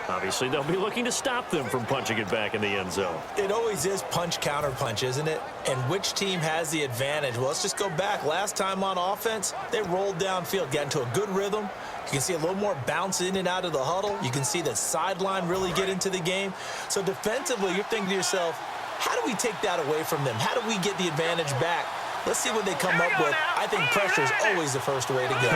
Obviously, they'll be looking to stop them from punching it back in the end zone. It always is punch-counter punch, isn't it? And which team has the advantage? Well, let's just go back. Last time on offense, they rolled downfield, got into a good rhythm. You can see a little more bounce in and out of the huddle. You can see the sideline really get into the game. So defensively, you're thinking to yourself, how do we take that away from them? How do we get the advantage back? Let's see what they come up with. I think pressure is always the first way to go.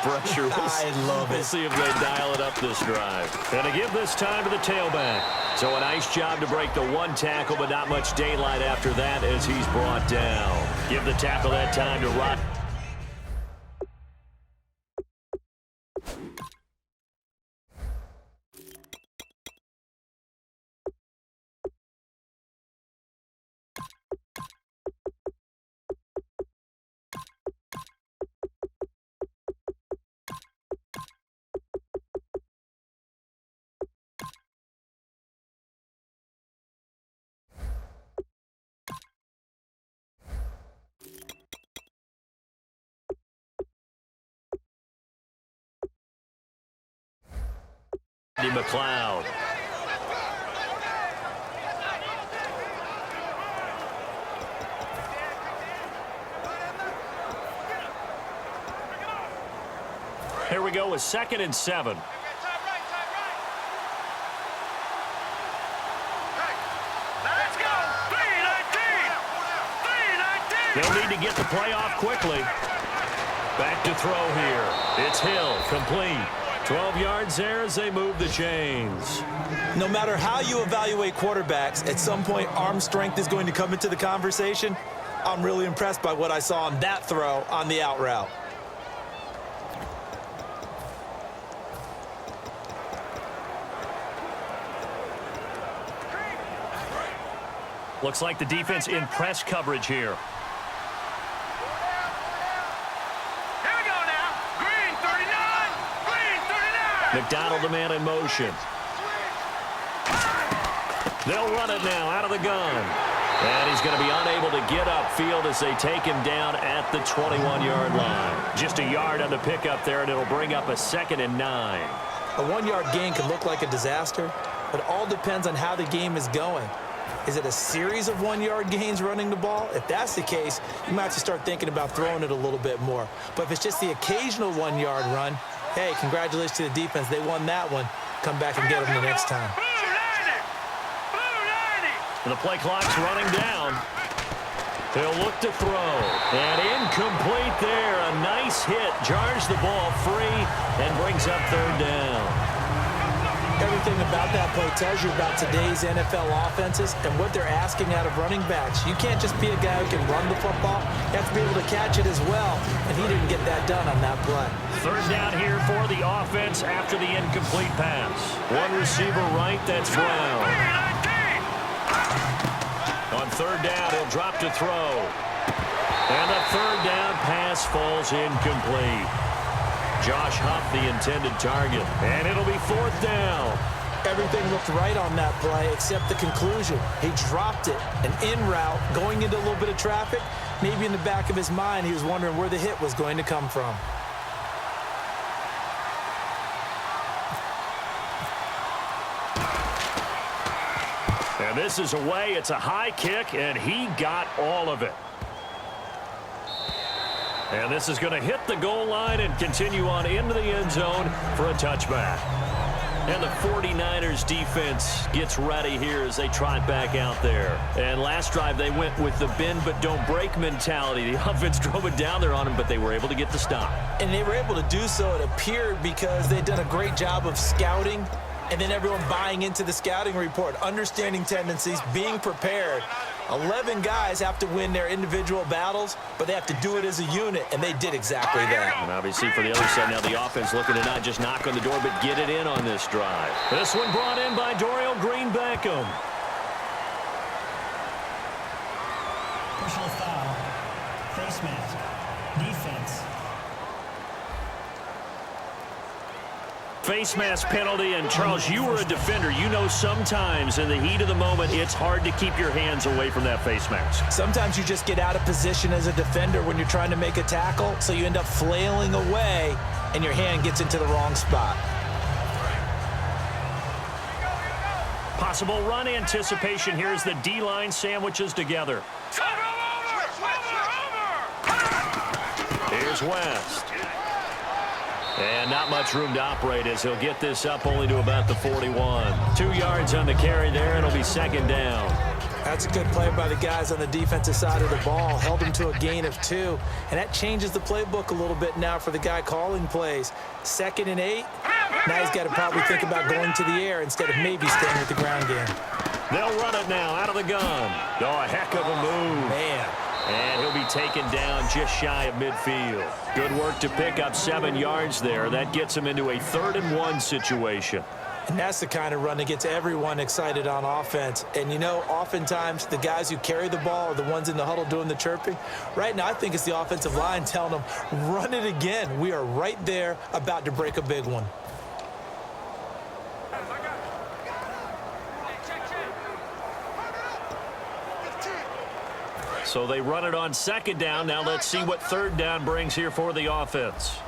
Pressure. I love it. We'll see if they dial it up this drive. And to give this time to the tailback. So a nice job to break the one tackle, but not much daylight after that as he's brought down. Give the tackle that time to run. McLeod. Here we go with 2nd and 7. They'll need to get the play off quickly. Back to throw here. It's Hill, complete. 12 yards there as they move the chains. No matter how you evaluate quarterbacks, at some point arm strength is going to come into the conversation. I'm really impressed by what I saw on that throw on the out route. Looks like the defense in press coverage here. McDonald, the man in motion. They'll run it now out of the gun. And he's going to be unable to get upfield as they take him down at the 21-yard line. Just a yard on the pickup there, and it'll bring up a 2nd and 9. A 1-yard gain can look like a disaster, but it all depends on how the game is going. Is it a series of 1-yard gains running the ball? If that's the case, you might have to start thinking about throwing it a little bit more. But if it's just the occasional 1-yard run, hey, congratulations to the defense. They won that one. Come back and get them the next time. And the play clock's running down. They'll look to throw. And incomplete there. A nice hit. Jars the ball free and brings up 3rd down. Everything about that play tells you about today's NFL offenses and what they're asking out of running backs. You can't just be a guy who can run the football. You have to be able to catch it as well, and he didn't get that done on that play. 3rd down here for the offense after the incomplete pass. One receiver right, that's Brown. On 3rd down, he'll drop to throw. And the 3rd down pass falls incomplete. Josh Huff, the intended target. And it'll be 4th down. Everything looked right on that play except the conclusion. He dropped it. An in route, going into a little bit of traffic. Maybe in the back of his mind, he was wondering where the hit was going to come from. And this is away. It's a high kick, and he got all of it. And this is going to hit the goal line and continue on into the end zone for a touchback. And the 49ers defense gets ready here as they trot back out there. And last drive they went with the bend but don't break mentality. The offense drove it down there on them, but they were able to get the stop. And they were able to do so, it appeared, because they'd done a great job of scouting and then everyone buying into the scouting report, understanding tendencies, being prepared. 11 guys have to win their individual battles, but they have to do it as a unit, and they did exactly that. And obviously for the other side now, the offense looking to not just knock on the door, but get it in on this drive. This one brought in by Dorial Green-Beckham. Personal foul, face mask, defense. Face mask penalty, and Charles, you were a defender. You know sometimes in the heat of the moment, it's hard to keep your hands away from that face mask. Sometimes you just get out of position as a defender when you're trying to make a tackle, so you end up flailing away, and your hand gets into the wrong spot. Possible run anticipation here as the D-line sandwiches together. Here's West. And not much room to operate as he'll get this up only to about the 41. 2 yards on the carry there, and it'll be second down. That's a good play by the guys on the defensive side of the ball. Held him to a gain of 2. And that changes the playbook a little bit now for the guy calling plays. 2nd and 8. Now he's got to probably think about going to the air instead of maybe staying with the ground game. They'll run it now out of the gun. Oh, a heck of a move. Man. And he'll be taken down just shy of midfield. Good work to pick up 7 yards there. That gets him into a 3rd and 1 situation. And that's the kind of run that gets everyone excited on offense. And, you know, oftentimes the guys who carry the ball are the ones in the huddle doing the chirping. Right now, I think it's the offensive line telling them, run it again. We are right there about to break a big one. So they run it on 2nd down. Now let's see what 3rd down brings here for the offense.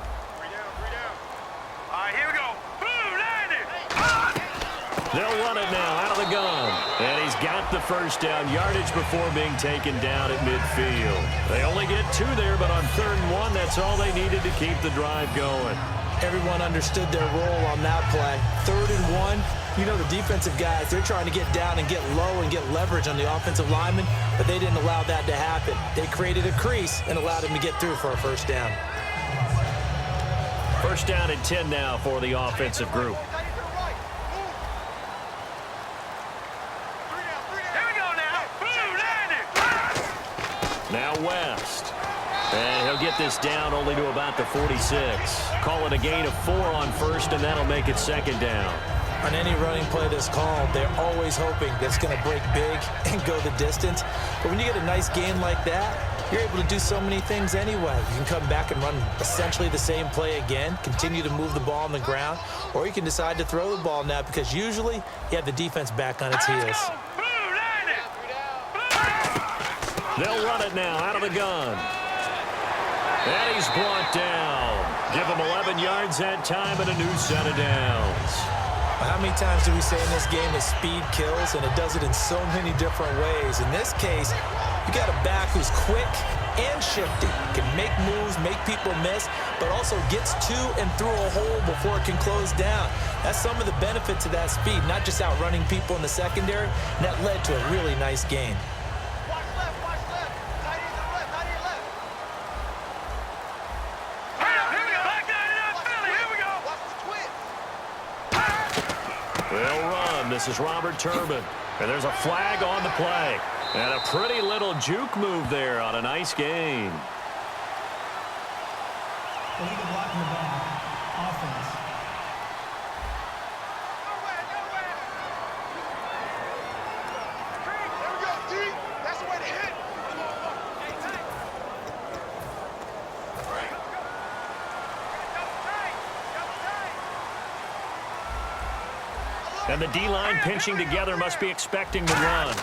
They'll run it now out of the gun. And he's got the 1st down yardage before being taken down at midfield. They only get 2 there, but on 3rd and 1, that's all they needed to keep the drive going. Everyone understood their role on that play. 3rd and 1, you know the defensive guys, they're trying to get down and get low and get leverage on the offensive lineman, but they didn't allow that to happen. They created a crease and allowed him to get through for a 1st down. 1st down and 10 now for the offensive group. Now West. And he'll get this down only to about the 46. Call it a gain of 4 on 1st, and that'll make it 2nd down. On any running play that's called, they're always hoping that it's going to break big and go the distance. But when you get a nice gain like that, you're able to do so many things anyway. You can come back and run essentially the same play again, continue to move the ball on the ground, or you can decide to throw the ball now because usually you have the defense back on its heels. They'll run it now out of the gun. And he's brought down. Give him 11 yards that time and a new set of downs. How many times do we say in this game that speed kills, and it does it in so many different ways? In this case, you got a back who's quick and shifty, can make moves, make people miss, but also gets to and through a hole before it can close down. That's some of the benefits of that speed, not just outrunning people in the secondary, and that led to a really nice gain. They'll run. This is Robert Turbin. And there's a flag on the play. And a pretty little juke move there on a nice gain. Illegal block in the back. Offense. There we go, D. That's the way to hit. And the D-line pinching together must be expecting the run.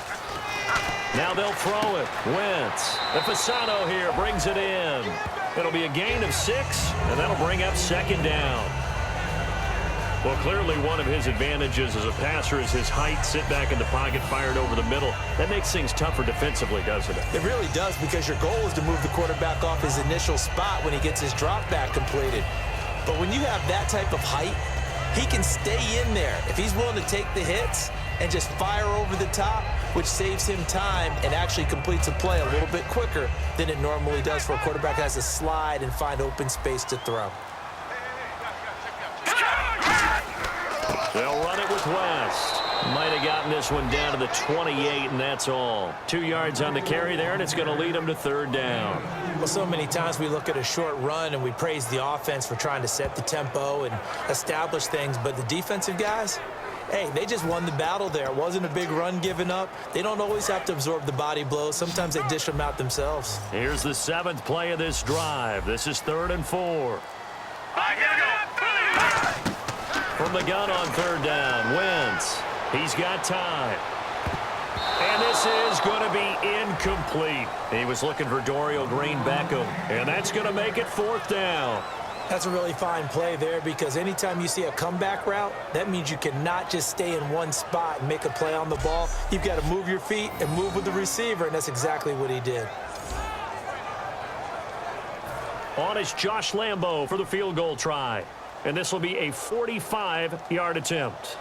Now they'll throw it. Wentz. The Fasano here brings it in. It'll be a gain of 6, and that'll bring up 2nd down. Well, clearly one of his advantages as a passer is his height. Sit back in the pocket, fired over the middle. That makes things tougher defensively, doesn't it? It really does, because your goal is to move the quarterback off his initial spot when he gets his drop back completed. But when you have that type of height, he can stay in there if he's willing to take the hits and just fire over the top, which saves him time and actually completes a play a little bit quicker than it normally does for a quarterback that has to slide and find open space to throw. They'll run it with West. Might have gotten this one down to the 28, and that's all. 2 yards on the carry there, and it's going to lead them to 3rd down. Well, so many times we look at a short run and we praise the offense for trying to set the tempo and establish things, but the defensive guys, hey, they just won the battle there. It wasn't a big run given up. They don't always have to absorb the body blows. Sometimes they dish them out themselves. Here's the 7th play of this drive. This is 3rd and 4. From the gun on 3rd down, Wentz. He's got time. And this is going to be incomplete. He was looking for Dorial Green Beckham, and that's going to make it 4th down. That's a really fine play there because anytime you see a comeback route, that means you cannot just stay in one spot and make a play on the ball. You've got to move your feet and move with the receiver, and that's exactly what he did. On is Josh Lambo for the field goal try. And this will be a 45-yard attempt.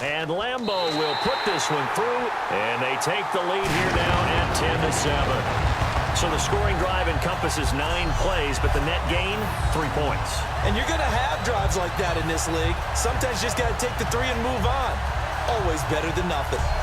And Lambo will put this one through, and they take the lead here now at 10-7. So the scoring drive encompasses 9 plays, but the net gain, 3 points. And you're going to have drives like that in this league. Sometimes you just got to take the 3 and move on. Always better than nothing.